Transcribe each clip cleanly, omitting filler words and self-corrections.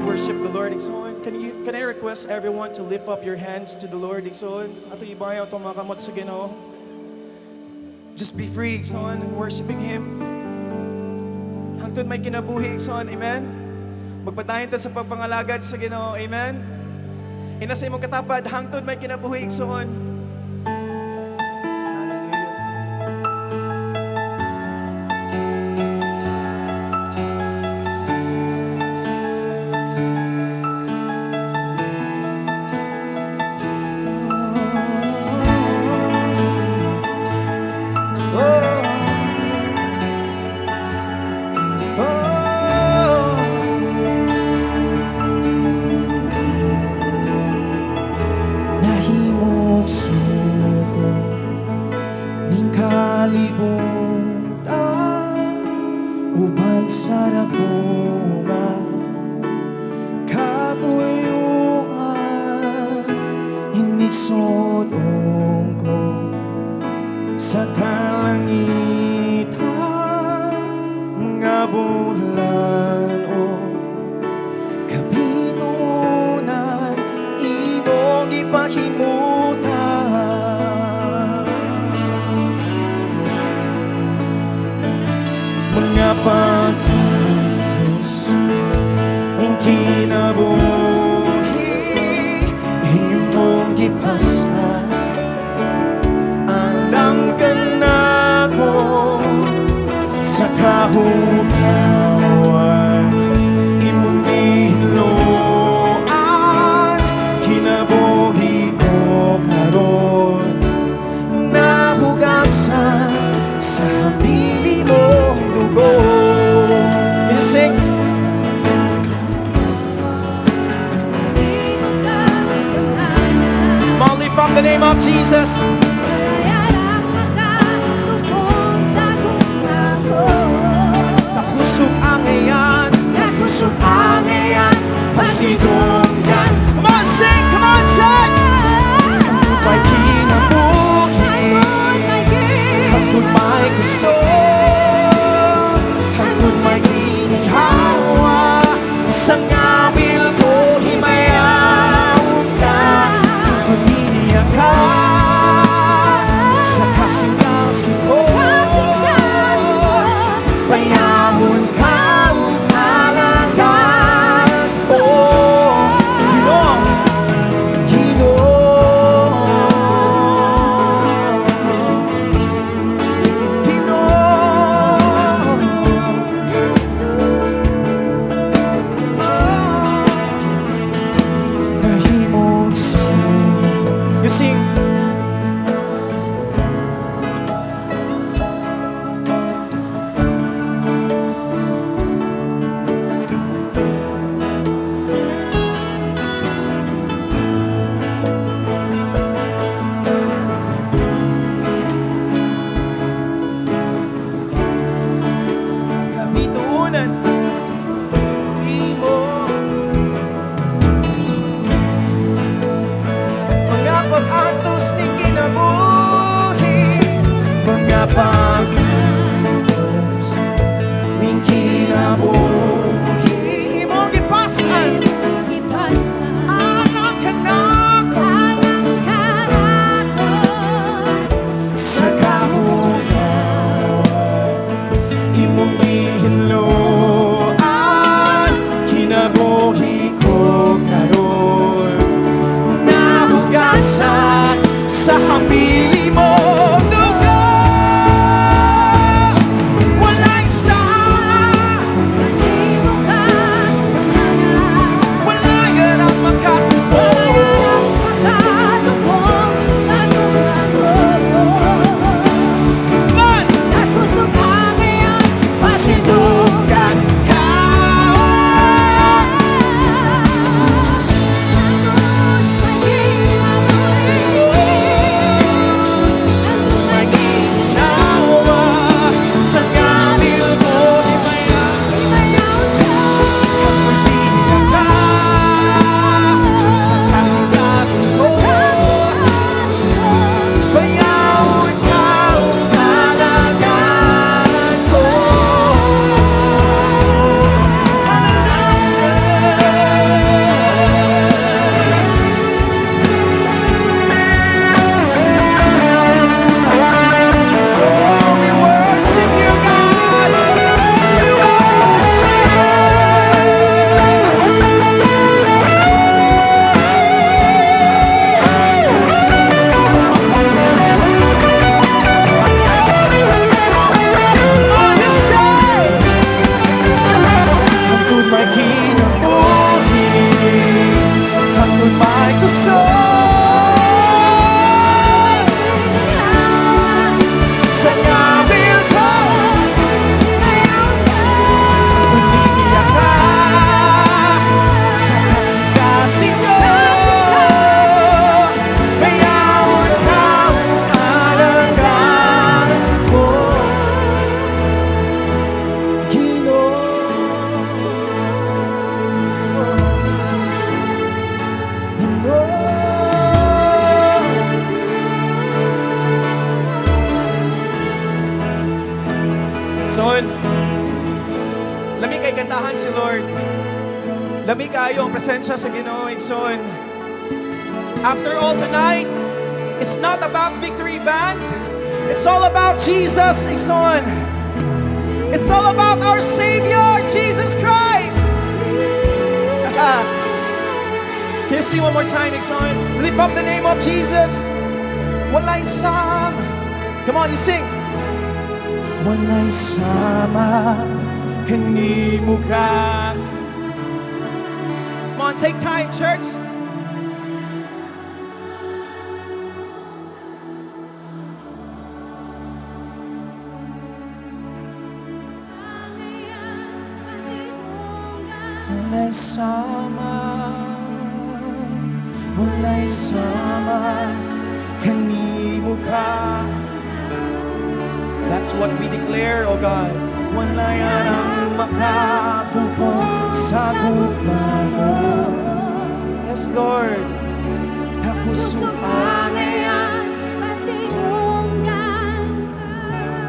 worship the Lord, Igsoon. Can I request everyone to lift up your hands to the Lord, Igsoon? Ato ibayaw itong mga kamot sa Ginoo. Just be free, Igsoon, worshiping Him. Hangtod may kinabuhi, Igsoon. Amen? Magpadayon ta sa pagpangalagad sa Ginoo. Amen? Ina sa imong katapad, hangtod may kinabuhi, Igsoon. Nahimok suko ning kalibutan uban sa dako nga katuyuan inigsodong ko sa kalangitan mga bulan o kapitunan imong ipahimutan mga pagkatos ng kinabuhi imong gipasa alang ka na ko sa kahugawan imong gihinloan kinabuhi ko karon nahugasan sa hapili mong dugo. Can you sing? Come on, lift up the name of Jesus. Nakusog ang iyan, nakusog ang iyan, pasidunggan. Come on, sing! Come on, church! Hangtod may kinabuhi, hangtod may gusto, hangtod may ginhawa, sa ngamil ko himayaw ka, hangtod niya ka, sa kasing-kasing ko. Bayahon ka ang halagaan ko, nahimog sa you sing. Kapitunan imo mga pag-atos ni kinabuhi, mga pag-atos ni kinabuhi imo gipasan anak ka na ko sa kahugawan imong gihinloan kinabuhi ko karon nahugasan sa hapili mo dugo. Wala isa, wala yan ang makatubo. Man, pasidunggan ka. lang si Lord. Lami kayo ang presensya sa Ginoo, igsoon. After all tonight, it's not about victory band. It's all about Jesus, igsoon. It's all about our Savior, Jesus Christ. Can you sing one more time, igsoon? Lift up the name of Jesus. Walay sama. Come on, you sing. Walay sama kanimo ka. Come on, take time, church. Walay sama, walay sama kanimo ka. That's what we declare, oh God. Walay ang makatupong sa gugma mo. Yes, Lord. Napusuan.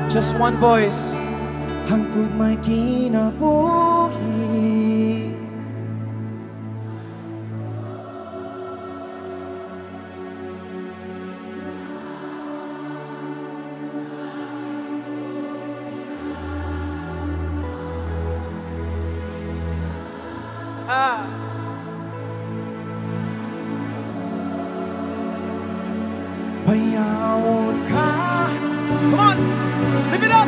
Just one voice. Hangtod may kinabuhi. Bayawon ka. Come on, lift it up.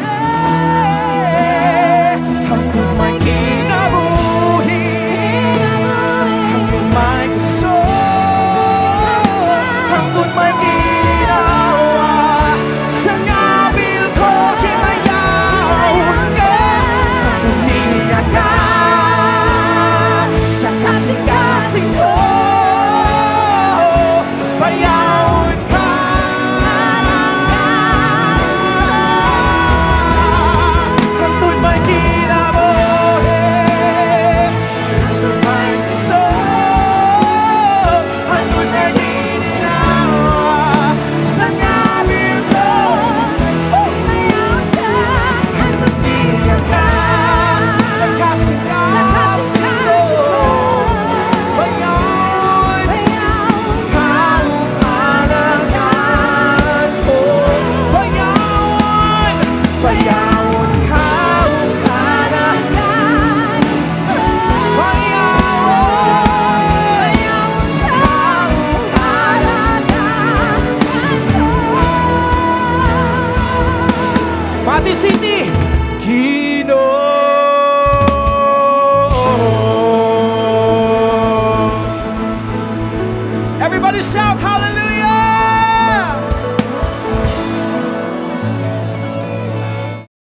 Yeah. Hangtod may kinabuhi, hangtod may gusto, hangtod may ginawa. Sa ngabil ko kinayawon ka, hangtod niya ka. Sa kasing-kasing ko, bayawon ka. Hangtod may kinabuhi, hangtod may gusto, hangtod may ginawa. Sa ngabil ko, hangtod niya ka. Sa kasing-kasing ko, bayawon kaugalagan ko. Bayawon, bayawon kaugalagan. Pati Sydney, Ginoo. Everybody shout hallelujah.